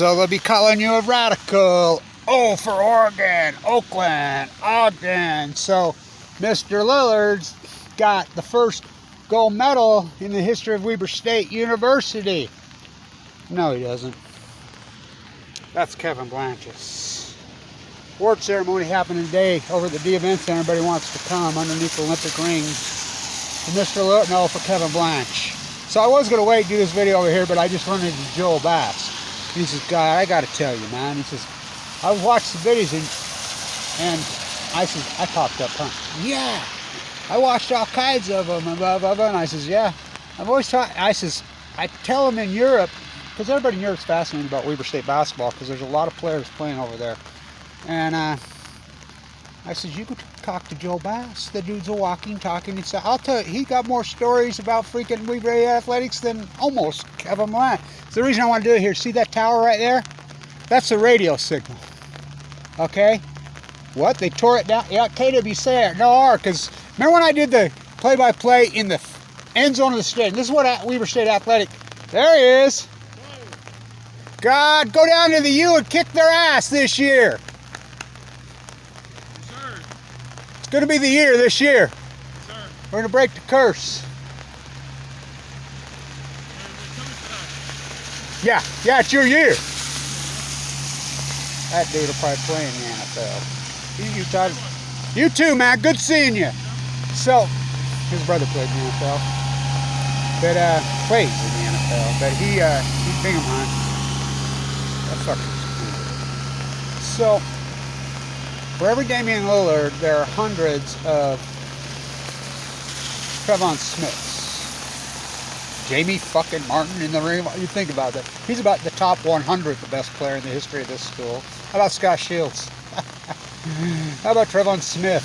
So they'll be calling you a radical. Oh, for Oregon, Oakland, Ogden. So Mr. Lillard's got the first gold medal in the history of Weber State University. No, he doesn't. That's Kevin Blanch's. Award ceremony happening today over at the D Event Center. Everybody wants to come underneath the Olympic rings. For Mr. Lillard, no, for Kevin Blanch. So I was going to wait and do this video over here, but I just run into Joel Bass. He says, "God, I got to tell you, man." He says, "I watched the videos and I says, I popped up, huh? Yeah. I watched all kinds of them and blah, blah, blah." And I says, "Yeah. I've always taught," I says, "I tell them in Europe," because everybody in Europe's fascinated about Weber State basketball because there's a lot of players playing over there. And I says, "You could talk to Joe Bass. The dude's a walking, talking." He said, "I'll tell you, he got more stories about freaking Weber athletics than almost Kevin Blanch." It's the reason I want to do it here. See that tower right there? That's a radio signal. Okay? What? They tore it down? Yeah, KWC. No R, because remember when I did the play-by-play in the end zone of the stadium? This is what Weber State Athletic. There he is. God, go down to the U and kick their ass this year. It's going to be the year this year. We're going to break the curse. Yeah, it's your year. That dude will probably play in the NFL. You too, man. Good seeing you. So, his brother played in the NFL, but plays in the NFL. But he's Bingham Hunt. That fucker's cool. So, for every Damian Lillard, there are hundreds of TREVYN Smiths. Jamie fucking Martin in the ring. You think about that. He's about the top 100th, the best player in the history of this school. How about Scott Shields? How about TREVYN Smith?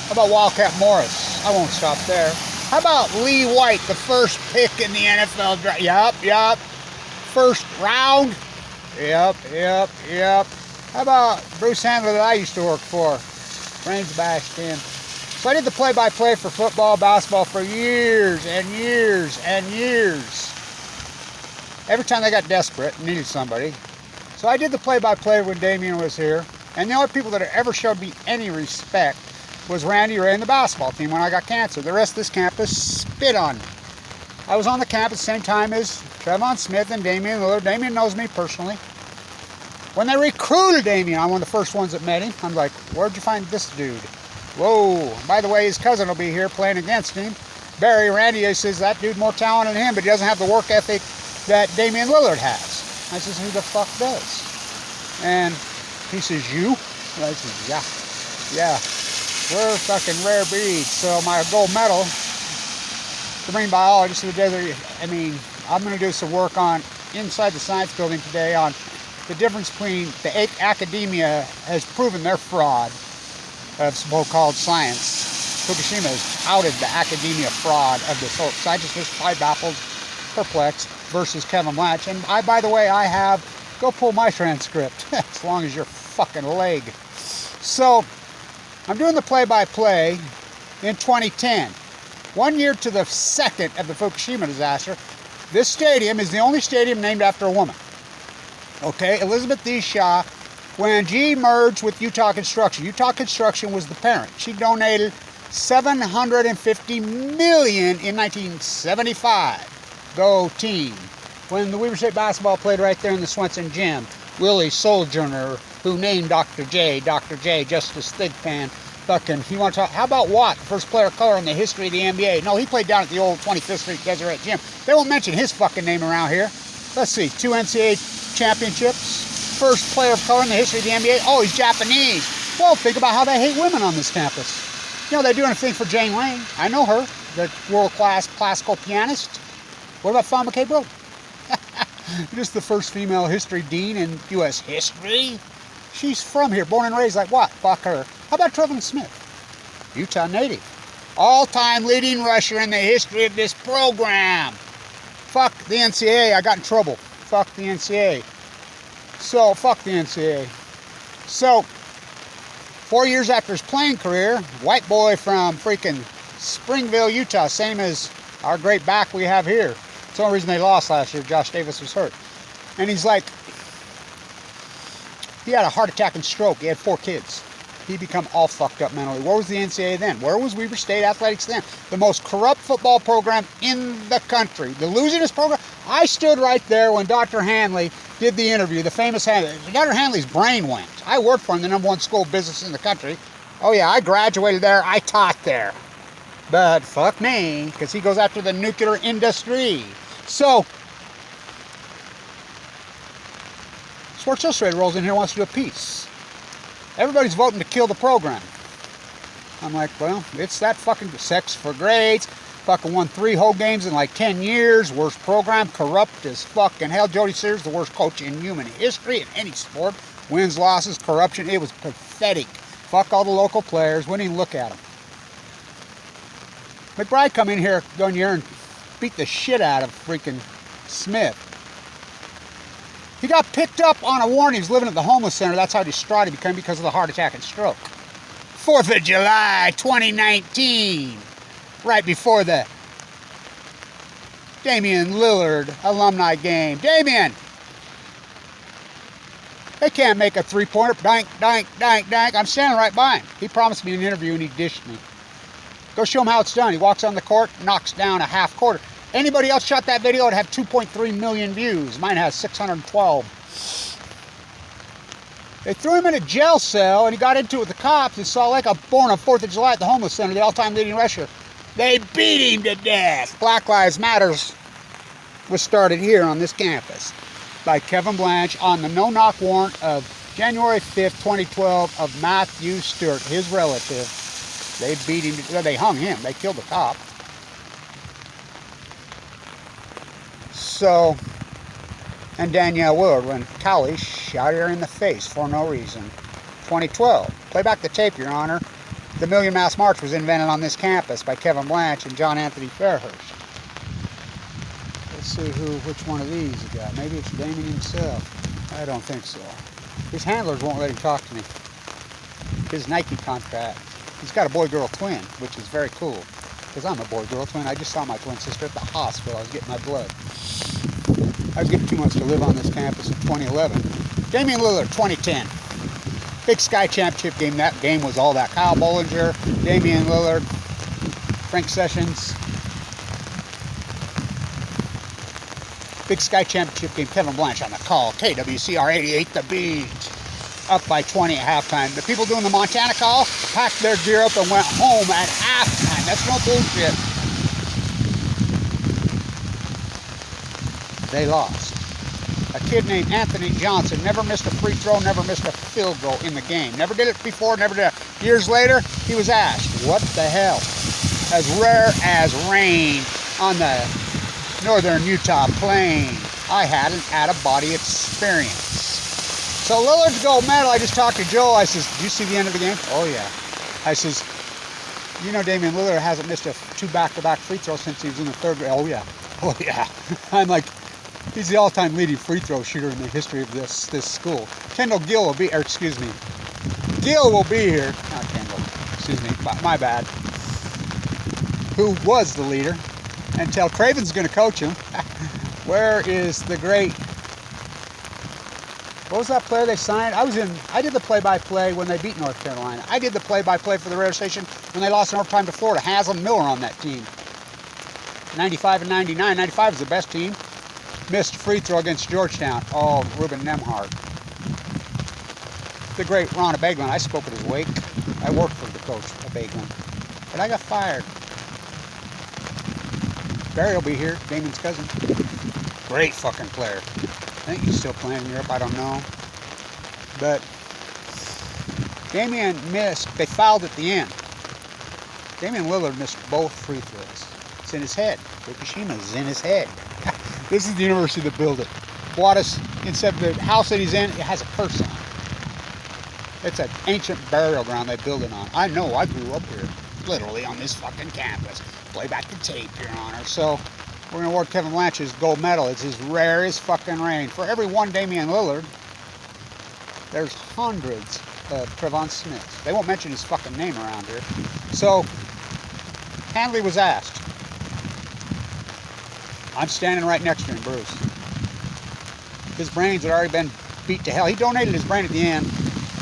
How about Wildcat Morris? I won't stop there. How about Lee White, the first pick in the NFL draft? Yup. First round? Yup. How about Bruce Handler that I used to work for? Brains bashed in. So I did the play-by-play for football, basketball for years and years and years. Every time they got desperate and needed somebody. So I did the play-by-play when Damian was here. And the only people that ever showed me any respect was Randy Ray and the basketball team when I got cancer. The rest of this campus spit on me. I was on the camp at the same time as TREVYN Smith and Damian Lillard. Damian knows me personally. When they recruited Damian, I'm one of the first ones that met him. I'm like, "Where'd you find this dude?" Whoa. By the way, his cousin will be here playing against him. Barry Randy says that dude more talented than him, but he doesn't have the work ethic that Damian Lillard has. I says, "Who the fuck does?" And he says, "You?" And I says, yeah. We're fucking rare breeds. So my gold medal, the marine biologist of the desert, I'm going to do some work on inside the science building today on the difference between the academia has proven their fraud of so-called science. Fukushima has outed the academia fraud of this whole. Scientists are quite baffled, perplexed, versus Kevin Blanch. And by the way, I have, go pull my transcript, as long as your fucking leg. So, I'm doing the play-by-play in 2010. 1 year to the second of the Fukushima disaster. This stadium is the only stadium named after a woman. Okay, Elizabeth D. Shaw, when GE merged with Utah Construction. Utah Construction was the parent. She donated $750 million in 1975. Go team. When the Weber State basketball played right there in the Swenson Gym. Willie Sojourner, who named Dr. J, Justice Thigpen. Fucking, you want to talk, how about Watt, first player of color in the history of the NBA? No, he played down at the old 25th Street Deseret Gym. They won't mention his fucking name around here. Let's see, 2 NCAA championships. First player of color in the history of the NBA. Oh, he's Japanese. Well, think about how they hate women on this campus. You know, they're doing a thing for Jane Lane. I know her, the world-class classical pianist. What about Fawn McKay-Broden? Just the first female history dean in U.S. history. She's from here, born and raised like what? Fuck her. How about TREVYN Smith? Utah native. All-time leading rusher in the history of this program. Fuck the NCAA. I got in trouble. Fuck the NCAA. So, fuck the NCAA. So, 4 years after his playing career, white boy from freaking Springville, Utah, same as our great back we have here. It's the only reason they lost last year. Josh Davis was hurt. And he's like, He had a heart attack and stroke. He had 4 kids. He become all fucked up mentally. Where was the NCAA then? Where was Weber State Athletics then? The most corrupt football program in the country. The losingest program. I stood right there when Dr. Hanley did the interview, the famous Hanley. Dr. Hanley's brain went. I worked for him, the #1 school of business in the country. Oh yeah, I graduated there. I taught there. But fuck me, because he goes after the nuclear industry. So, Sports Illustrated rolls in here and wants to do a piece. Everybody's voting to kill the program. I'm like, well, it's that fucking sex for grades. Fucking won 3 whole games in like 10 years. Worst program, corrupt as fucking hell. Jody Sears, the worst coach in human history in any sport. Wins, losses, corruption. It was pathetic. Fuck all the local players. Wouldn't even look at them. McBride come in here one year and beat the shit out of freaking Smith. He got picked up on a warning. He was living at the homeless center. That's how distraught he became because of the heart attack and stroke. 4th of July, 2019. Right before the Damian Lillard alumni game. Damian! They can't make a 3-pointer. Dank, dank, dank, dank. I'm standing right by him. He promised me an interview and he dished me. Go show him how it's done. He walks on the court, knocks down a half court. Anybody else shot that video, it'd have 2.3 million views. Mine has 612. They threw him in a jail cell and he got into it with the cops and saw like a born on 4th of July at the homeless center, the all-time leading rusher. They beat him to death. Black Lives Matters was started here on this campus by Kevin Blanch on the no-knock warrant of January 5th, 2012 of Matthew Stewart, his relative. They beat him, they hung him, they killed the cop. So, and Danielle Willard when Cowley shot her in the face for no reason. 2012. Play back the tape, Your Honor. The Million Mass March was invented on this campus by Kevin Blanch and John Anthony Fairhurst. Let's see which one of these he got. Maybe it's Damian himself. I don't think so. His handlers won't let him talk to me. His Nike contract. He's got a boy-girl twin, which is very cool. Because I'm a boy-girl twin. I just saw my twin sister at the hospital. I was getting my blood. I was getting too much to live on this campus in 2011. Damian Lillard, 2010. Big Sky Championship game. That game was all that. Kyle Bollinger, Damian Lillard, Frank Sessions. Big Sky Championship game. Kevin Blanch on the call. KWCR 88 The Beat. Up by 20 at halftime. The people doing the Montana call packed their gear up and went home at halftime. That's no bullshit. They lost. A kid named Anthony Johnson never missed a free throw, never missed a field goal in the game. Never did it before, never did it. Years later, he was asked, what the hell? As rare as rain on the northern Utah plain. I had an out-of-body experience. So Lillard's gold medal, I just talked to Joe. I says, did you see the end of the game? Oh yeah. I says, you know Damian Lillard hasn't missed 2 back-to-back free throws since he was in the 3rd grade. Oh yeah. Oh yeah. I'm like, he's the all-time leading free throw shooter in the history of this school. Kendall Gill will be, or excuse me, Gill will be here. Not Kendall, excuse me, my bad. Who was the leader until TREVYN's going to coach him. Where is the great, what was that player they signed? I did the play-by-play when they beat North Carolina. I did the play-by-play for the radio station when they lost in overtime to Florida. Haslam Miller on that team. 95 and 99. 95 was the best team. Missed free throw against Georgetown. Oh, Ruben Nemhard. The great Ron Abeglin. I spoke at his wake. I worked for the coach, Abeglin. But I got fired. Barry will be here, Damian's cousin. Great fucking player. I think he's still playing in Europe, I don't know. But Damian missed, they fouled at the end. Damian Lillard missed both free throws. It's in his head. Fukushima's in his head. This is the university that built it. Wattis, instead of the house that he's in, it has a curse on it. It's an ancient burial ground they built it on. I know, I grew up here, literally on this fucking campus. Play back the tape, Your Honor. So, we're going to award Kevin Blanch's gold medal. It's as rare as fucking rain. For every one Damian Lillard, there's hundreds of TREVYN Smiths. They won't mention his fucking name around here. So, Hanley was asked. I'm standing right next to him, Bruce. His brains had already been beat to hell. He donated his brain at the end.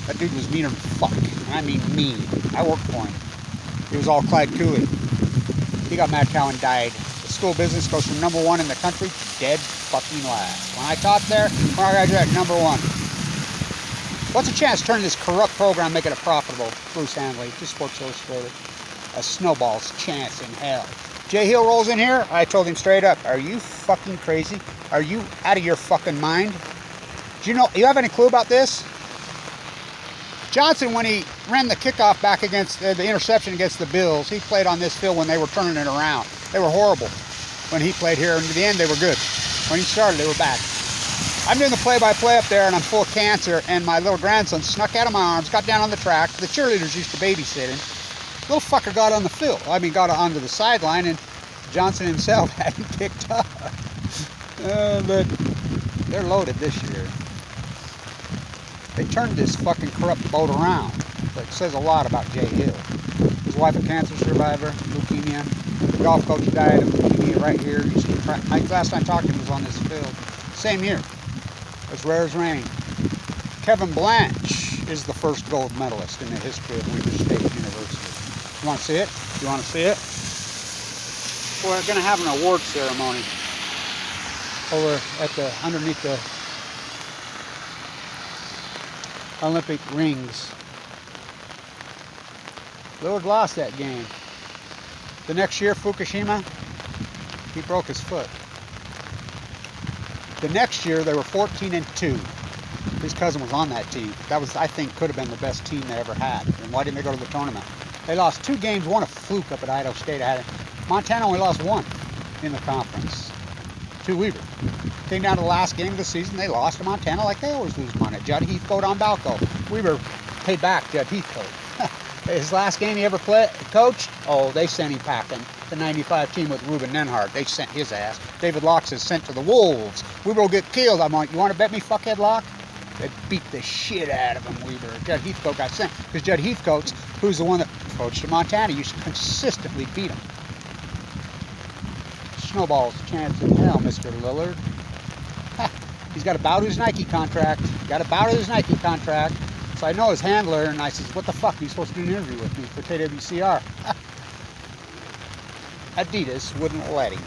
That dude was meaner than fuck. I mean mean. I worked for him. He was all Clyde Cooley. He got mad cow and died. The school business goes from #1 in the country to dead fucking last. When I taught there, when I graduated, #1. What's the chance of turning this corrupt program, making it profitable? Bruce Handley, just Sports Illustrated. A snowball's chance in hell. Jay Hill rolls in here. I told him straight up, are you fucking crazy? Are you out of your fucking mind? Do you know, you have any clue about this? Johnson, when he ran the kickoff back against the interception against the Bills, he played on this field when they were turning it around. They were horrible when he played here, and to the end they were good. When he started, they were bad. I'm doing the play-by-play up there, and I'm full of cancer, and my little grandson snuck out of my arms, got down on the track. The cheerleaders used to babysit him. Little fucker got on the field. I mean, got onto the sideline, and Johnson himself had him picked up. But they're loaded this year. They turned this fucking corrupt boat around. That says a lot about Jay Hill. His wife, a cancer survivor, leukemia. The golf coach died of leukemia right here. Last time I talked to him was on this field. Same year. As rare as rain. Kevin Blanch is the first gold medalist in the history of Weber State University. You want to see it? You want to see it? We're going to have an award ceremony over at underneath the Olympic rings. Lillard lost that game. The next year, Fukushima, he broke his foot. The next year, they were 14-2. His cousin was on that team. That was, I think, could have been the best team they ever had. And why didn't they go to the tournament? They lost 2 games, one a fluke up at Idaho State. Montana only lost 1 in the conference to Weber. Came down to the last game of the season, they lost to Montana like they always lose Montana. Judd Heathcote on Balco. Weber paid back Judd Heathcote. His last game he ever coached, oh, they sent him packing. The 95 team with Ruben Nenhart, they sent his ass. David Locke is sent to the Wolves. Weber will get killed. I'm like, you want to bet me, fuckhead Locke? They beat the shit out of him, Weber. Judd Heathcote got sent. Because Judd Heathcote, who's the one that coached in Montana, used to consistently beat him. Snowball's chance in hell, Mr. Lillard. He's got to bow to his Nike contract. Got to bow to his Nike contract. So I know his handler, and I says, what the fuck? He's supposed to do an interview with me for KWCR. Adidas wouldn't let him.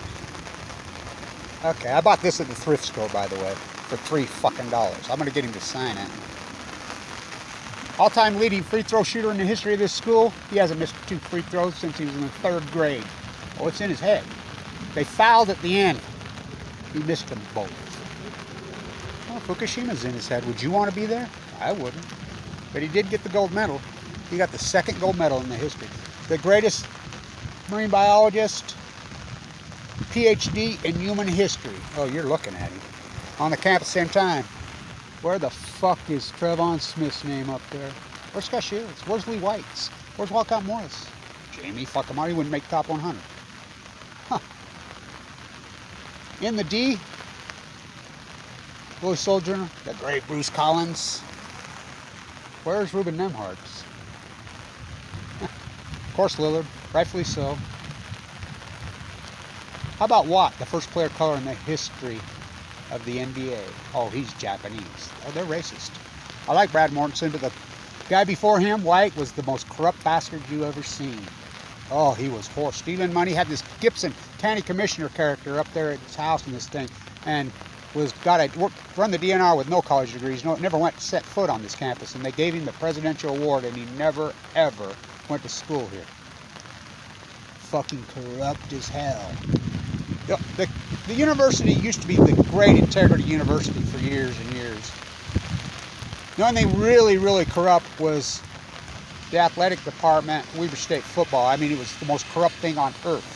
Okay, I bought this at the thrift store, by the way, for $3 fucking. I'm going to get him to sign it. All-time leading free throw shooter in the history of this school. He hasn't missed 2 free throws since he was in the 3rd grade. Oh, it's in his head. They fouled at the end. He missed them both. Well, Fukushima's in his head. Would you want to be there? I wouldn't. But he did get the gold medal. He got the 2nd gold medal in the history. The greatest marine biologist, PhD in human history. Oh, you're looking at him. On the campus same time. Where the fuck is TREVYN Smith's name up there? Where's Scott Shields? Where's Lee White's? Where's Walcott Morris? Jamie fucking he wouldn't make top 100. Huh. In the D, Willie Sojourner, the great Bruce Collins. Where's Ruben Nemhart? Of course, Lillard, rightfully so. How about Watt, the first player color in the history of the NBA? Oh, he's Japanese. Oh, they're racist. I like Brad Mortensen, but the guy before him, White, was the most corrupt bastard you ever seen. Oh, he was horse stealing money. Had this Gibson county commissioner character up there at his house in this thing, and run the DNR with no college degrees. Never went to set foot on this campus, and they gave him the presidential award, and he never ever went to school here. Fucking corrupt as hell. The university used to be the great integrity university for years and years. The only thing really, really corrupt was the athletic department, Weber State football. I mean, it was the most corrupt thing on earth.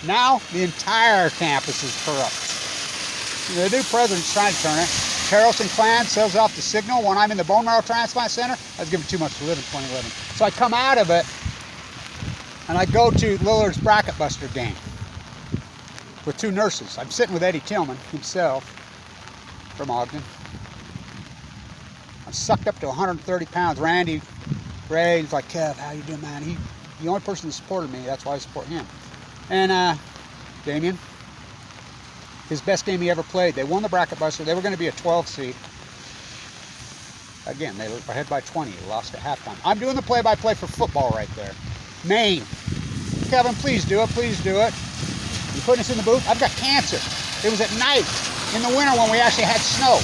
Now, the entire campus is corrupt. The new president's trying to turn it. Harrelson clan sells off the signal. When I'm in the bone marrow transplant center, I was given too much to live in 2011. So I come out of it, and I go to Lillard's bracket buster game with 2 nurses. I'm sitting with Eddie Tillman himself from Ogden. I'm sucked up to 130 pounds. Randy Ray, he's like, Kev, how you doing, man? He's the only person that supported me. That's why I support him. And Damian, his best game he ever played. They won the bracket buster. They were going to be a 12 seed. Again, they were ahead by 20. Lost at halftime. I'm doing the play-by-play for football right there. Maine. Kevin, please do it. Please do it. You putting us in the booth? I've got cancer. It was at night in the winter when we actually had snow.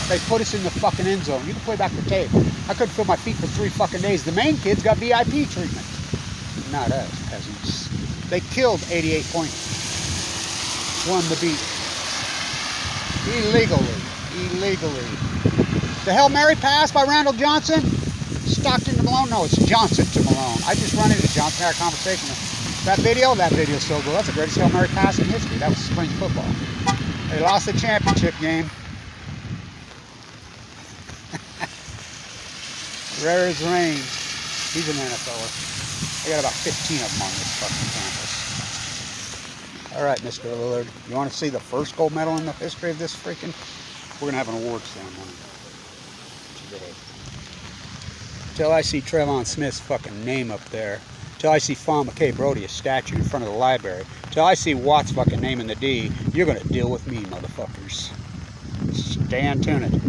They put us in the fucking end zone. You can play back the tape. I couldn't feel my feet for 3 fucking days. The Maine kids got VIP treatment. Not us, peasants. They killed 88 points. Won the beat. Illegally. The Hail Mary pass by Randall Johnson. Stockton to Malone. No, it's Johnson to Malone. I just run into Johnson. Had a conversation. That video's so good. That's the greatest Hail Mary pass in history. That was spring football. They lost the championship game. Rare as rain. He's an NFLer. I got about 15 of them on this fucking campus. All right, Mr. Lillard. You want to see the first gold medal in the history of this freaking? We're going to have an awards ceremony today. Till I see Trevon Smith's fucking name up there. Till I see Fawn McKay Brody, a statue in front of the library. Till I see Watt's fucking name in the D, you're going to deal with me, motherfuckers. Stay on tuned.